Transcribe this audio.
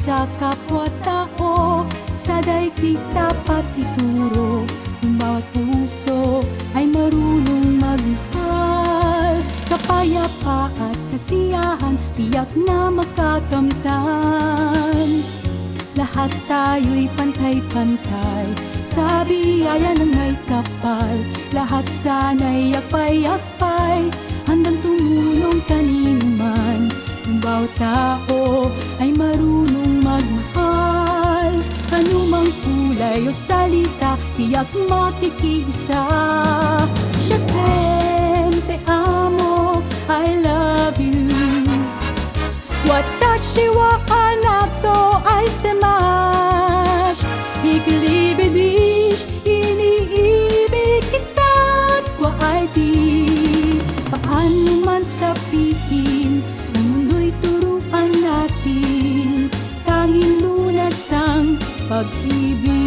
sa kapwa-tao, sa daigdig dapat ituro. Kung bawat puso ay marunong magmahal, kapayapa at kasiyahan tiyak na makakamtan. Lahat tayo'y pantay-pantay sa biyaya ng may kapal. Lahat sana'y yakpay-yakpay, handang tumulong kanino man. Kung bawat tao ay marunong magmahal, anumang kulay o salita tiyak makikiisa. Je t'aime, te amo, I love you. Watashi wa anato aishite masu. Iglibidis, iniibig kita at ay di. Paano man sabihin, ang mundo'y turuan natin, tanging lunas ang pag-ibig.